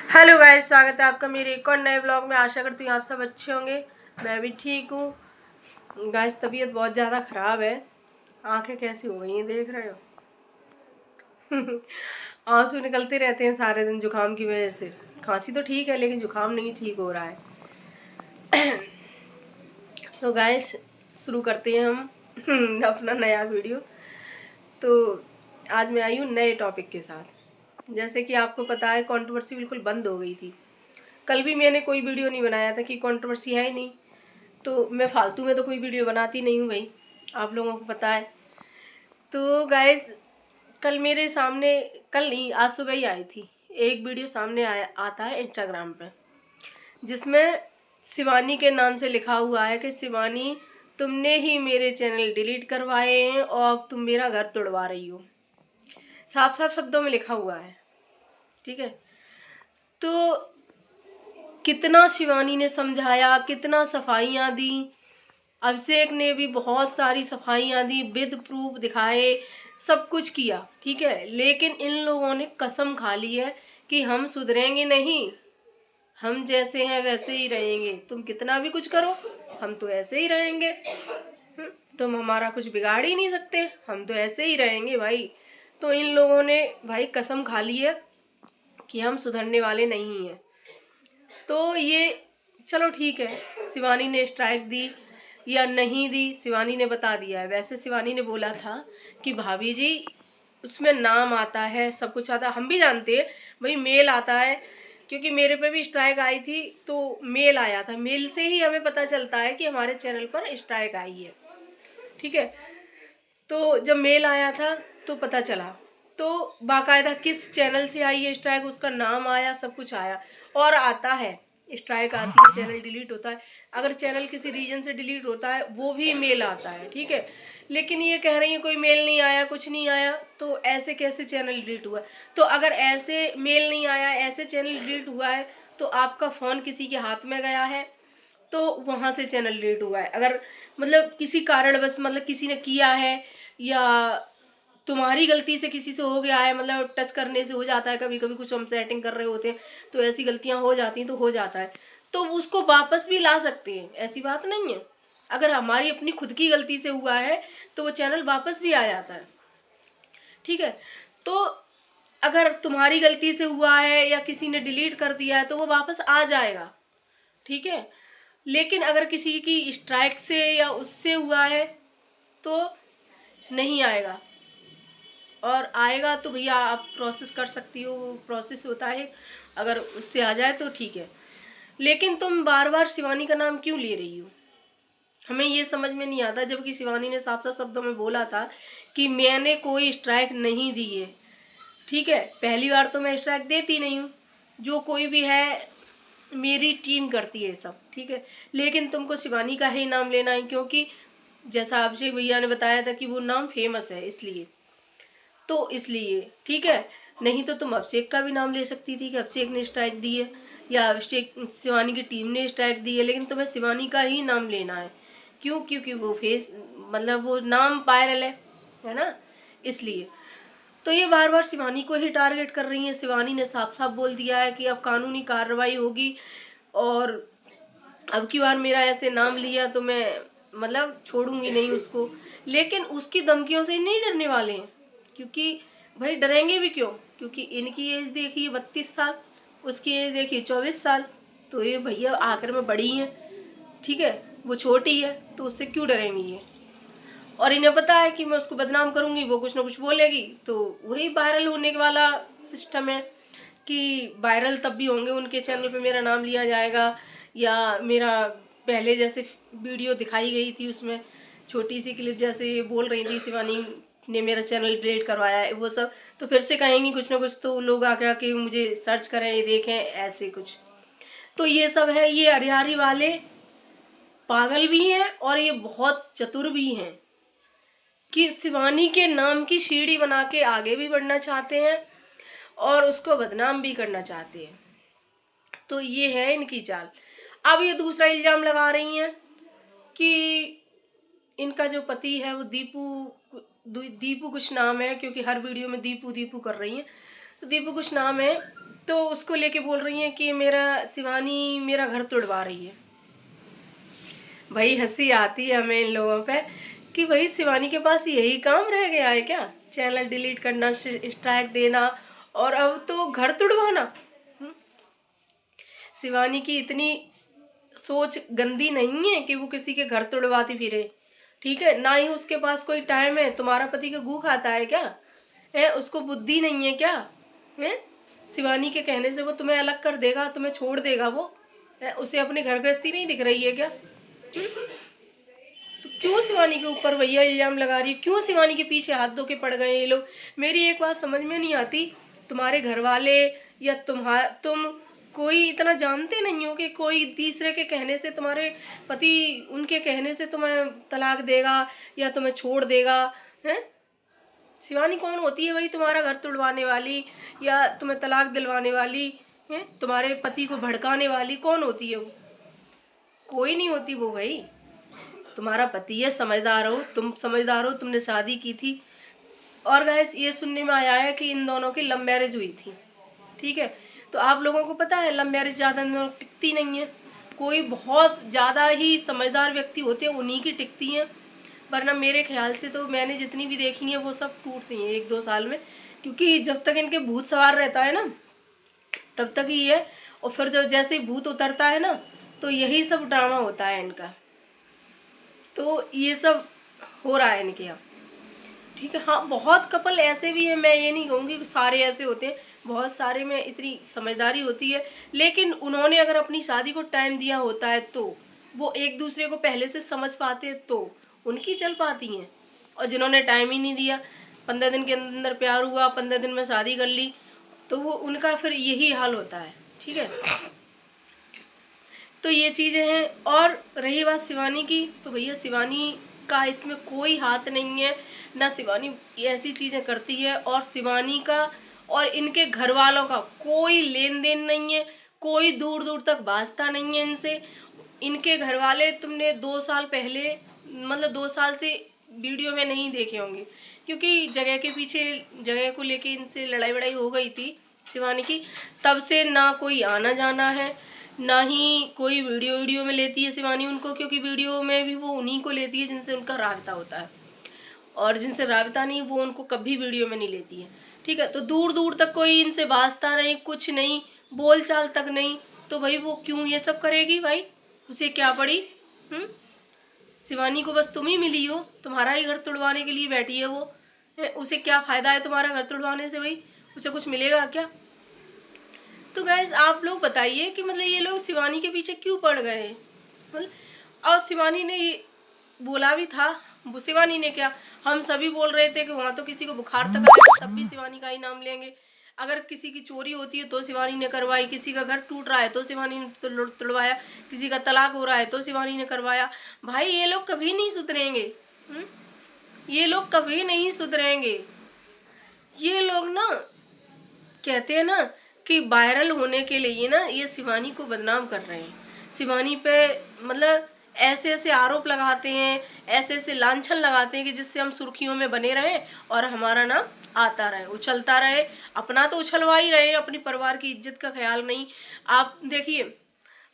Hello guys, स्वागत है आपका मेरे एक और नए ब्लॉग में। आशा करती हूँ आप सब अच्छे होंगे। मैं भी ठीक हूँ। गाइस, तबीयत बहुत ज़्यादा ख़राब है। आंखें कैसी हो गई हैं देख रहे हो। आंसू निकलते रहते हैं सारे दिन जुकाम की वजह से। खांसी तो ठीक है लेकिन जुकाम नहीं ठीक हो रहा है। तो गाइस, शुरू करते हैं हम अपना नया वीडियो। तो आज मैं आई हूँ नए टॉपिक के साथ। जैसे कि आपको पता है, कंट्रोवर्सी बिल्कुल बंद हो गई थी। कल भी मैंने कोई वीडियो नहीं बनाया था कि कंट्रोवर्सी है ही नहीं, तो मैं फालतू में तो कोई वीडियो बनाती नहीं हूँ भाई, आप लोगों को पता है। तो गाइस, कल मेरे सामने, कल नहीं आज सुबह ही आई थी एक वीडियो सामने आता है इंस्टाग्राम पे, जिसमें शिवानी के नाम से लिखा हुआ है कि शिवानी, तुमने ही मेरे चैनल डिलीट करवाए हैं और अब तुम मेरा घर तोड़वा रही हो। साफ साफ शब्दों में लिखा हुआ है, ठीक है। तो कितना शिवानी ने समझाया, कितना सफाइयाँ दी। अभिषेक ने भी बहुत सारी सफाइयाँ दी, विद प्रूफ दिखाए, सब कुछ किया, ठीक है। लेकिन इन लोगों ने कसम खा ली है कि हम सुधरेंगे नहीं, हम जैसे हैं वैसे ही रहेंगे। तुम कितना भी कुछ करो, हम तो ऐसे ही रहेंगे। तुम हमारा कुछ बिगाड़ ही नहीं सकते, हम तो ऐसे ही रहेंगे भाई। तो इन लोगों ने भाई कसम खा ली है कि हम सुधरने वाले नहीं हैं। तो ये चलो ठीक है, शिवानी ने स्ट्राइक दी या नहीं दी, शिवानी ने बता दिया है। वैसे शिवानी ने बोला था कि भाभी जी, उसमें नाम आता है, सब कुछ आता है, हम भी जानते हैं भाई, मेल आता है। क्योंकि मेरे पे भी स्ट्राइक आई थी तो मेल आया था, मेल से ही हमें पता चलता है कि हमारे चैनल पर स्ट्राइक आई है, ठीक है। तो जब मेल आया था तो पता चला, तो बाकायदा किस चैनल से आई है स्ट्राइक, उसका नाम आया, सब कुछ आया। और आता है, स्ट्राइक आती है, चैनल डिलीट होता है। अगर चैनल किसी रीजन से डिलीट होता है वो भी मेल आता है, ठीक है। लेकिन ये कह रही है कोई मेल नहीं आया, कुछ नहीं आया, तो ऐसे कैसे चैनल डिलीट हुआ? तो अगर ऐसे मेल नहीं आया, ऐसे चैनल डिलीट हुआ है, तो आपका फ़ोन किसी के हाथ में गया है, तो वहाँ से चैनल डिलीट हुआ है। अगर मतलब किसी कारणवश, मतलब किसी ने किया है या तुम्हारी गलती से किसी से हो गया है, मतलब टच करने से हो जाता है, कभी कभी कुछ हम सेटिंग कर रहे होते हैं तो ऐसी गलतियां हो जाती हैं, तो हो जाता है, तो उसको वापस भी ला सकते हैं, ऐसी बात नहीं है। अगर हमारी अपनी खुद की गलती से हुआ है तो वो चैनल वापस भी आ जाता है, ठीक है। तो अगर तुम्हारी गलती से हुआ है या किसी ने डिलीट कर दिया है तो वो वापस आ जाएगा, ठीक है। लेकिन अगर किसी की स्ट्राइक से या उससे हुआ है तो नहीं आएगा, और आएगा तो भैया आप प्रोसेस कर सकती हो, वो प्रोसेस होता है, अगर उससे आ जाए तो ठीक है। लेकिन तुम बार बार शिवानी का नाम क्यों ले रही हो, हमें ये समझ में नहीं आता। जबकि शिवानी ने साफ साफ शब्दों में बोला था कि मैंने कोई स्ट्राइक नहीं दी है, ठीक है। पहली बार तो मैं स्ट्राइक देती नहीं हूँ, जो कोई भी है मेरी टीम करती है सब, ठीक है। लेकिन तुमको शिवानी का ही नाम लेना है, क्योंकि जैसा अभिषेक भैया ने बताया था कि वो नाम फेमस है, इसलिए, तो इसलिए ठीक है। नहीं तो तुम अभिषेक का भी नाम ले सकती थी कि अभिषेक ने स्ट्राइक दी है या अभिषेक शिवानी की टीम ने स्ट्राइक दी है, लेकिन तुम्हें शिवानी का ही नाम लेना है। क्यों? क्योंकि वो फेस, मतलब वो नाम वायरल है ना, इसलिए। तो ये बार बार शिवानी को ही टारगेट कर रही है। शिवानी ने साफ साफ बोल दिया है कि अब कानूनी कार्रवाई होगी, और अब की बार मेरा ऐसे नाम लिया तो मैं मतलब छोड़ूंगी नहीं उसको। लेकिन उसकी धमकियों से नहीं डरने वाले हैं, क्योंकि भाई डरेंगे भी क्यों? क्योंकि इनकी एज देखिए 32 साल, उसकी एज देखिए 24 साल, तो ये भैया आखिर में बड़ी हैं, ठीक है। वो छोटी है तो उससे क्यों डरेंगी ये? और इन्हें पता है कि मैं उसको बदनाम करूंगी, वो कुछ ना कुछ बोलेगी, तो वही वायरल होने वाला सिस्टम है कि वायरल तब भी होंगे, उनके चैनल पे मेरा नाम लिया जाएगा, या मेरा पहले जैसे वीडियो दिखाई गई थी उसमें छोटी सी क्लिप, जैसे ये बोल रही थी शिवानी ने मेरा चैनल डिलीट करवाया है, वो सब तो फिर से कहेंगी कुछ ना कुछ, तो लोग आके आके मुझे सर्च करें, ये देखें, ऐसे कुछ। तो ये सब है, ये हरियारी वाले पागल भी हैं और ये बहुत चतुर भी हैं कि शिवानी के नाम की सीढ़ी बना के आगे भी बढ़ना चाहते हैं और उसको बदनाम भी करना चाहते हैं। तो ये है इनकी चाल। अब ये दूसरा इल्जाम लगा रही हैं कि इनका जो पति है वो दीपू कुछ नाम है, क्योंकि हर वीडियो में दीपू दीपू कर रही हैं, तो दीपू कुछ नाम है, तो उसको लेके बोल रही हैं कि मेरा शिवानी मेरा घर तुड़वा रही है। भाई हंसी आती है हमें इन लोगों पे कि भाई शिवानी के पास यही काम रह गया है क्या, चैनल डिलीट करना, स्ट्राइक देना और अब तो घर तुड़वाना। शिवानी की इतनी सोच गंदी नहीं है कि वो किसी के घर तुड़वाती फिरे, ठीक है। ना ही उसके पास कोई टाइम है। तुम्हारा पति का गू खाता है क्या है? उसको बुद्धि नहीं है क्या है? शिवानी के कहने से वो तुम्हें अलग कर देगा, तुम्हें छोड़ देगा वो है? उसे अपनी घर गृहस्थी नहीं दिख रही है क्या? तो क्यों शिवानी के ऊपर भैया इल्जाम लगा रही है? क्यों शिवानी के पीछे हाथ धो के पड़ गए ये लोग? मेरी एक बात समझ में नहीं आती, तुम्हारे घर वाले या तुम कोई इतना जानते नहीं हो कि कोई तीसरे के कहने से तुम्हारे पति उनके कहने से तुम्हें तलाक देगा या तुम्हें छोड़ देगा है? शिवानी कौन होती है भाई तुम्हारा घर तुड़वाने वाली या तुम्हें तलाक दिलवाने वाली है? तुम्हारे पति को भड़काने वाली कौन होती है वो? कोई नहीं होती वो भाई। तुम्हारा पति है, समझदार हो, तुम समझदार हो, तुमने शादी की थी। और गाइस ये सुनने में आया है कि इन दोनों की लव मैरिज हुई थी, ठीक है। तो आप लोगों को पता है लव मैरिज ज़्यादा टिकती नहीं है। कोई बहुत ज़्यादा ही समझदार व्यक्ति होते हैं उन्हीं की टिकती हैं, वरना मेरे ख्याल से तो मैंने जितनी भी देखी है वो सब टूटती हैं 1-2 साल में। क्योंकि जब तक इनके भूत सवार रहता है ना तब तक ही है, और फिर जब जैसे ही भूत उतरता है ना तो यही सब ड्रामा होता है इनका। तो ये सब हो रहा है इनके यहाँ, ठीक है। हाँ बहुत कपल ऐसे भी हैं, मैं ये नहीं कहूँगी कि सारे ऐसे होते हैं, बहुत सारे में इतनी समझदारी होती है, लेकिन उन्होंने अगर अपनी शादी को टाइम दिया होता है तो वो एक दूसरे को पहले से समझ पाते हैं तो उनकी चल पाती हैं। और जिन्होंने टाइम ही नहीं दिया, 15 दिन के अंदर प्यार हुआ, 15 दिन में शादी कर ली, तो वो उनका फिर यही हाल होता है, ठीक है। तो ये चीज़ें हैं। और रही बात शिवानी की, तो भैया शिवानी का इसमें कोई हाथ नहीं है, ना शिवानी ऐसी चीज़ें करती है, और शिवानी का और इनके घर वालों का कोई लेन देन नहीं है, कोई दूर दूर तक वास्ता नहीं है इनसे। इनके घर वाले तुमने 2 साल पहले, मतलब 2 साल से वीडियो में नहीं देखे होंगे, क्योंकि जगह के पीछे जगह को लेके इनसे लड़ाई वड़ाई हो गई थी शिवानी की। तब से ना कोई आना जाना है, ना ही कोई वीडियो में लेती है शिवानी उनको, क्योंकि वीडियो में भी वो उन्हीं को लेती है जिनसे उनका राब्ता होता है, और जिनसे राब्ता नहीं वो उनको कभी वीडियो में नहीं लेती है, ठीक है। तो दूर दूर तक कोई इनसे वास्ता नहीं, कुछ नहीं, बोल चाल तक नहीं, तो भाई वो क्यों ये सब करेगी भाई? उसे क्या पड़ी? शिवानी को बस तुम ही मिली हो, तुम्हारा ही घर तुड़वाने के लिए बैठी है वो। उसे क्या फ़ायदा है तुम्हारा घर तुड़वाने से भाई? उसे कुछ मिलेगा क्या? तो गैस आप लोग बताइए कि मतलब ये लोग शिवानी के पीछे क्यों पड़ गए? मतलब और शिवानी ने ये बोला भी था, शिवानी ने क्या, हम सभी बोल रहे थे कि वहाँ तो किसी को बुखार तक आया तब भी शिवानी का ही नाम लेंगे। अगर किसी की चोरी होती है तो शिवानी ने करवाई, किसी का घर टूट रहा है तो शिवानी ने तुड़वाया, किसी का तलाक हो रहा है तो शिवानी ने करवाया। भाई ये लोग कभी नहीं सुधरेंगे, ये लोग कभी नहीं सुधरेंगे। ये लोग ना कहते हैं ना कि वायरल होने के लिए ना ये शिवानी को बदनाम कर रहे हैं, शिवानी पे मतलब ऐसे ऐसे आरोप लगाते हैं, ऐसे ऐसे लांछन लगाते हैं कि जिससे हम सुर्खियों में बने रहें और हमारा नाम आता रहे, उछलता रहे। अपना तो उछलवा ही रहे, अपनी परिवार की इज्जत का ख्याल नहीं। आप देखिए,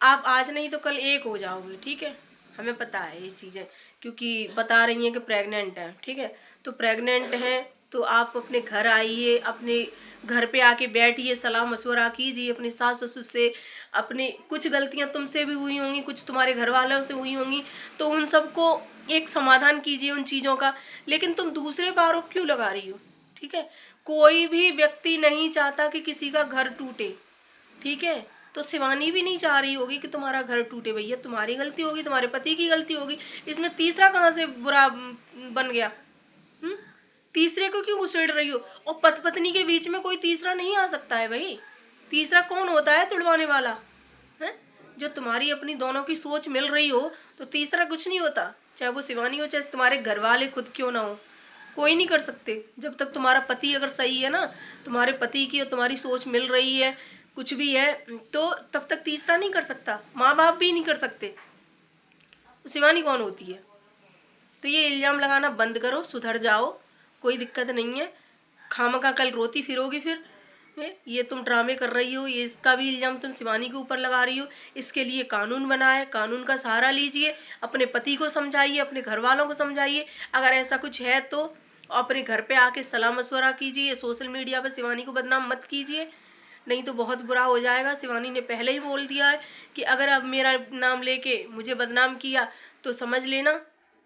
आप आज नहीं तो कल एक हो जाओगे, ठीक है, हमें पता है ये चीज़ें, क्योंकि बता रही हैं कि प्रेग्नेंट हैं, ठीक है। तो प्रेग्नेंट हैं तो आप अपने घर आइए, अपने घर पे आके बैठिए, सलाह मशवरा कीजिए अपनी सास ससुर से। अपने कुछ गलतियां तुमसे भी हुई होंगी, कुछ तुम्हारे घर वालों से हुई होंगी, तो उन सबको एक समाधान कीजिए उन चीज़ों का। लेकिन तुम दूसरे पर आरोप क्यों लगा रही हो? ठीक है, कोई भी व्यक्ति नहीं चाहता कि किसी का घर टूटे, ठीक है। तो शिवानी भी नहीं चाह रही होगी कि तुम्हारा घर टूटे, भैया तुम्हारी गलती होगी, तुम्हारे पति की गलती होगी, इसमें तीसरा कहाँ से बुरा बन गया? तीसरे को क्यों घुसेड़ रही हो? और पत्नी के बीच में कोई तीसरा नहीं आ सकता है भाई। तीसरा कौन होता है तुड़वाने वाला है? जो तुम्हारी अपनी दोनों की सोच मिल रही हो तो तीसरा कुछ नहीं होता, चाहे वो शिवानी हो चाहे तुम्हारे घर वाले खुद क्यों ना हो, कोई नहीं कर सकते। जब तक तुम्हारा पति अगर सही है ना, तुम्हारे पति की और तुम्हारी सोच मिल रही है, कुछ भी है, तो तब तक तीसरा नहीं कर सकता, माँ बाप भी नहीं कर सकते। तो शिवानी कौन होती है? तो ये इल्ज़ाम लगाना बंद करो, सुधर जाओ, कोई दिक्कत नहीं है। खामखा कल रोती फिरोगी फिर ये तुम ड्रामे कर रही हो, ये इसका भी इल्ज़ाम तुम शिवानी के ऊपर लगा रही हो। इसके लिए कानून बना है, कानून का सहारा लीजिए, अपने पति को समझाइए, अपने घर वालों को समझाइए। अगर ऐसा कुछ है तो अपने घर पे आके सलाह मशवरा कीजिए, सोशल मीडिया पे शिवानी को बदनाम मत कीजिए, नहीं तो बहुत बुरा हो जाएगा। शिवानी ने पहले ही बोल दिया है कि अगर अब मेरा नाम लेके मुझे बदनाम किया तो समझ लेना,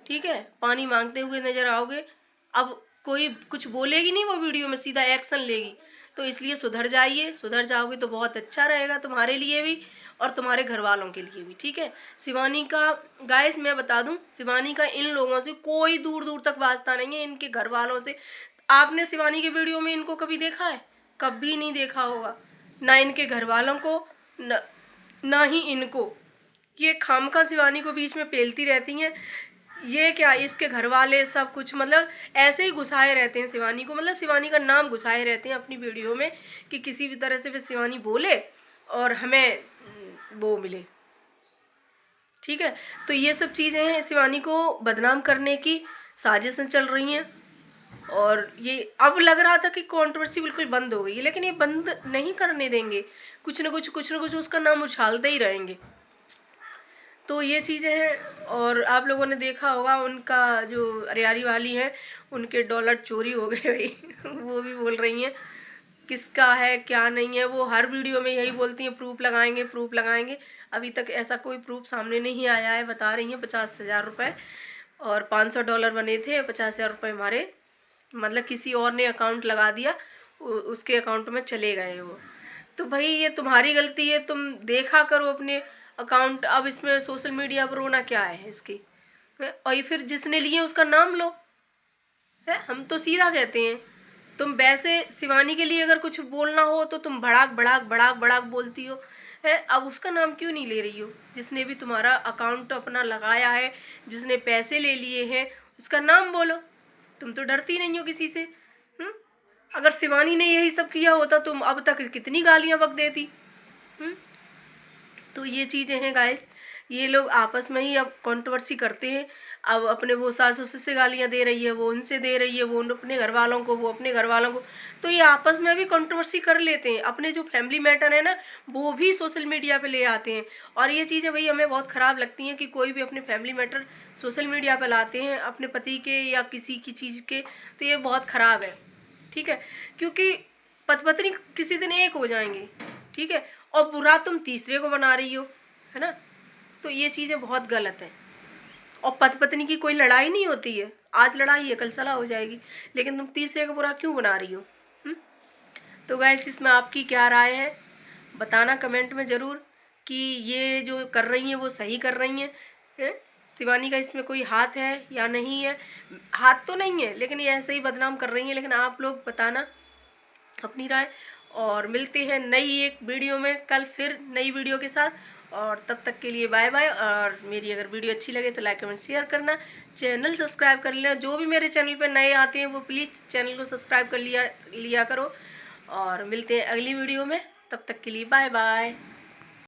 ठीक है, पानी मांगते हुए नजर आओगे। अब कोई कुछ बोलेगी नहीं वो वीडियो में, सीधा एक्शन लेगी। तो इसलिए सुधर जाइए, सुधर जाओगे तो बहुत अच्छा रहेगा तुम्हारे लिए भी और तुम्हारे घर वालों के लिए भी, ठीक है। शिवानी का गाइस मैं बता दूं, शिवानी का इन लोगों से कोई दूर दूर तक वास्ता नहीं है, इनके घर वालों से। आपने शिवानी के वीडियो में इनको कभी देखा है? कभी नहीं देखा होगा, ना इनके घर वालों को ना ही इनको। ये खामखा शिवानी को बीच में पेलती रहती हैं। ये क्या, इसके घर वाले सब कुछ मतलब ऐसे ही घुसाए रहते हैं शिवानी को, मतलब शिवानी का नाम घुसाए रहते हैं अपनी वीडियो में कि किसी भी तरह से फिर शिवानी बोले और हमें वो मिले, ठीक है। तो ये सब चीज़ें हैं, शिवानी को बदनाम करने की साजिशें चल रही हैं। और ये अब लग रहा था कि कंट्रोवर्सी बिल्कुल बंद हो गई है, लेकिन ये बंद नहीं करने देंगे, कुछ ना कुछ उसका नाम उछालते ही रहेंगे। तो ये चीज़ें हैं। और आप लोगों ने देखा होगा उनका जो अरियारी वाली है, उनके डॉलर चोरी हो गए भाई वो भी बोल रही हैं किसका है क्या नहीं है। वो हर वीडियो में यही बोलती हैं प्रूफ लगाएंगे प्रूफ लगाएंगे। अभी तक ऐसा कोई प्रूफ सामने नहीं आया है। बता रही हैं 50,000 रुपये और $500 बने थे, 50,000 रुपये हमारे मतलब किसी और ने अकाउंट लगा दिया, उसके अकाउंट में चले गए वो। तो भाई ये तुम्हारी गलती है, तुम देखा करो अपने अकाउंट। अब इसमें सोशल मीडिया पर रोना क्या है इसकी? और ये फिर जिसने लिए उसका नाम लो है। हम तो सीधा कहते हैं, तुम वैसे शिवानी के लिए अगर कुछ बोलना हो तो तुम भड़ाक भड़ाक भड़ाक भड़ाक बोलती हो है। अब उसका नाम क्यों नहीं ले रही हो? जिसने भी तुम्हारा अकाउंट अपना लगाया है, जिसने पैसे ले लिए हैं, उसका नाम बोलो। तुम तो डरती नहीं हो किसी से। अगर शिवानी ने यही सब किया होता तुम अब तक कितनी गालियां बक देती। तो ये चीज़ें हैं गाइस, ये लोग आपस में ही अब कंट्रोवर्सी करते हैं। अब अपने वो सास ससुर से गालियाँ दे रही है, वो उनसे दे रही है, वो अपने घर वालों को, वो अपने घर वालों को। तो ये आपस में भी कंट्रोवर्सी कर लेते हैं। अपने जो फैमिली मैटर है ना वो भी सोशल मीडिया पे ले आते हैं। और ये चीज़ें भाई हमें बहुत ख़राब लगती हैं कि कोई भी अपने फैमिली मैटर सोशल मीडिया पर लाते हैं अपने पति के या किसी की चीज़ के। तो ये बहुत ख़राब है, ठीक है, क्योंकि पति पत्नी किसी दिन एक हो जाएंगे, ठीक है, और बुरा तुम तीसरे को बना रही हो, है ना। तो ये चीज़ें बहुत गलत हैं। और पति पत्नी की कोई लड़ाई नहीं होती है, आज लड़ाई है कल सलाह हो जाएगी, लेकिन तुम तीसरे को बुरा क्यों बना रही हो? तो गाइस इसमें आपकी क्या राय है बताना कमेंट में ज़रूर कि ये जो कर रही हैं वो सही कर रही हैं। शिवानी का इसमें कोई हाथ है या नहीं है? हाथ तो नहीं है, लेकिन ये ऐसे ही बदनाम कर रही हैं। लेकिन आप लोग बताना अपनी राय। और मिलते हैं नई एक वीडियो में कल, फिर नई वीडियो के साथ। और तब तक के लिए बाय बाय। और मेरी अगर वीडियो अच्छी लगे तो लाइक कमेंट शेयर करना, चैनल सब्सक्राइब कर लेना। जो भी मेरे चैनल पर नए आते हैं वो प्लीज़ चैनल को सब्सक्राइब कर लिया करो। और मिलते हैं अगली वीडियो में, तब तक के लिए बाय बाय।